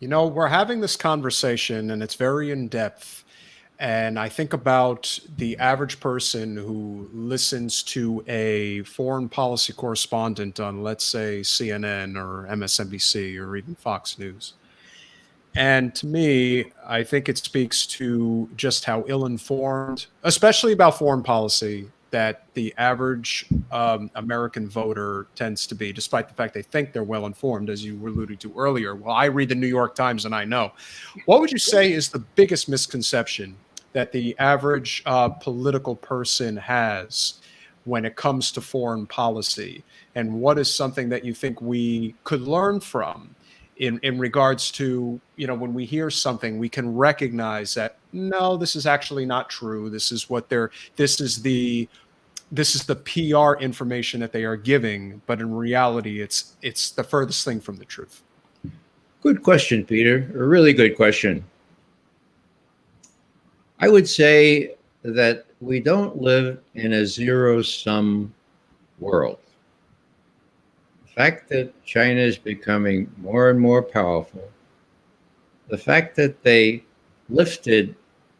We're having this conversation and it's very in depth. And I think about the average person who listens to a foreign policy correspondent on, let's say, CNN or MSNBC or even Fox News. And to me, I think it speaks to just how ill-informed, especially about foreign policy, that the average American voter tends to be, despite the fact they think they're well-informed, as you were alluding to earlier. Well, I read the New York Times and I know. What would you say is the biggest misconception that the average political person has when it comes to foreign policy? And what is something that you think we could learn from in regards to, when we hear something, we can recognize that, no, this is actually not true. This is the PR information that they are giving, but in reality, it's the furthest thing from the truth. Good question, Peter. A really good question. I would say that we don't live in a zero-sum world. The fact that China is becoming more and more powerful, the fact that they lifted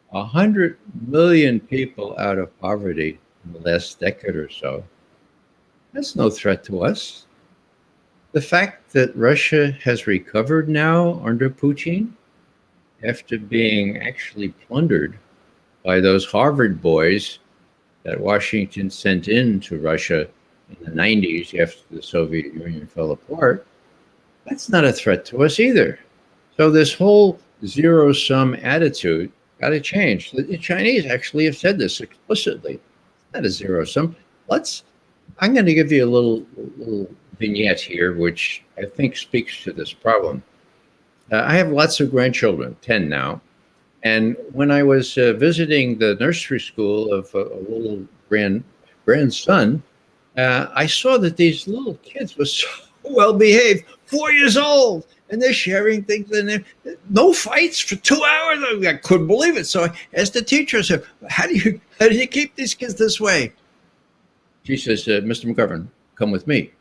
100 million people out of poverty in the last decade or so, that's no threat to us. The fact that Russia has recovered now under Putin, after being actually plundered by those Harvard boys that Washington sent into Russia in the 90s after the Soviet Union fell apart, that's not a threat to us either. So this whole zero-sum attitude got to change. The Chinese actually have said this explicitly. It's not a zero-sum. I'm going to give you a little vignette here, which I think speaks to this problem. I have lots of grandchildren, 10 now. And when I was visiting the nursery school of a little grandson, I saw that these little kids were so well behaved, 4 years old, and they're sharing things, and no fights for 2 hours. I couldn't believe it. So I asked the teacher, I said, how do you keep these kids this way? She says, Mr. McGovern, come with me.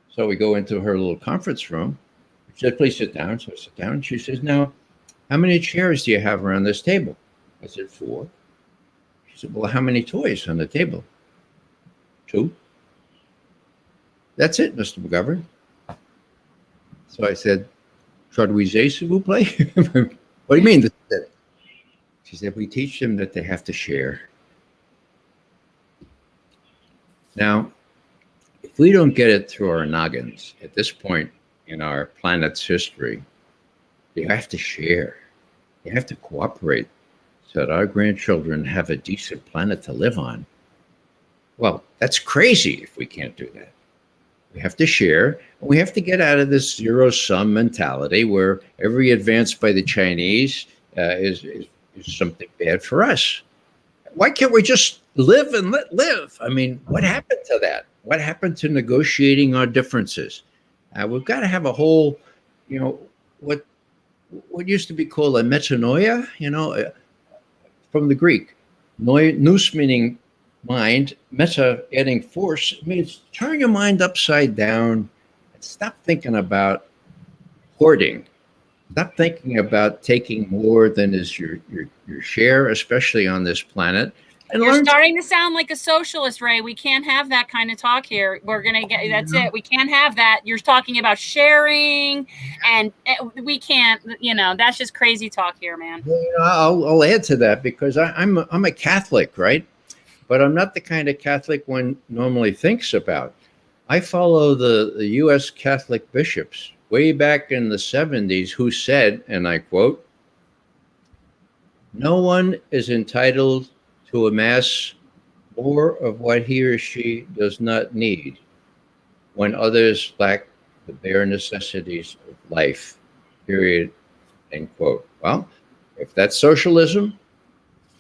So we go into her little conference room. She said, please sit down. So I sit down. She says, now, how many chairs do you have around this table? I said, 4. She said, well, how many toys on the table? 2. That's it, Mr. McGovern. So I said, traduisez, s'il vous plaît? What do you mean? She said, we teach them that they have to share. Now, if we don't get it through our noggins at this point in our planet's history, you have to share. You have to cooperate so that our grandchildren have a decent planet to live on. Well, that's crazy if we can't do that. We have to share. And we have to get out of this zero-sum mentality where every advance by the Chinese is something bad for us. Why can't we just live and let live? I mean, what happened to that? What happened to negotiating our differences? We've got to have a whole, what used to be called a metanoia, from the Greek. Nous meaning mind, meta adding force, means turn your mind upside down and stop thinking about hoarding. Stop thinking about taking more than is your share, especially on this planet. And you're starting to sound like a socialist, Ray. We can't have that kind of talk here. We're going to get, that's it. We can't have that. You're talking about sharing and we can't, that's just crazy talk here, man. I'll add to that because I'm a Catholic, right? But I'm not the kind of Catholic one normally thinks about. I follow the U.S. Catholic bishops way back in the 70s who said, and I quote, no one is entitled to amass more of what he or she does not need when others lack the bare necessities of life, period, end quote. Well, if that's socialism,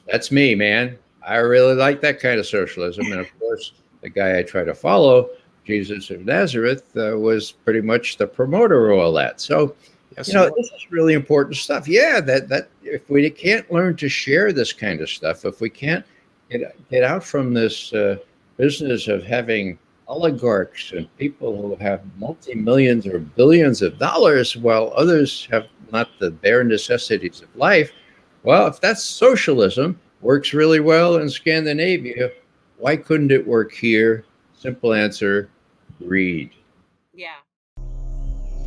that's me, man. I really like that kind of socialism. And of course, the guy I try to follow, Jesus of Nazareth, was pretty much the promoter of all that. So, this is really important stuff. Yeah, that if we can't learn to share this kind of stuff, if we can't get out from this business of having oligarchs and people who have multi-millions or billions of dollars while others have not the bare necessities of life. Well, if that's socialism, works really well in Scandinavia, why couldn't it work here? Simple answer, read. Yeah.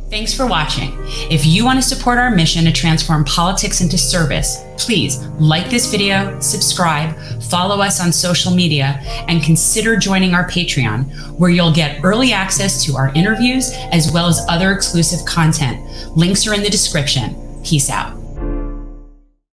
Thanks for watching. If you want to support our mission to transform politics into service, please like this video, subscribe, follow us on social media, and consider joining our Patreon, where you'll get early access to our interviews as well as other exclusive content. Links are in the description. Peace out.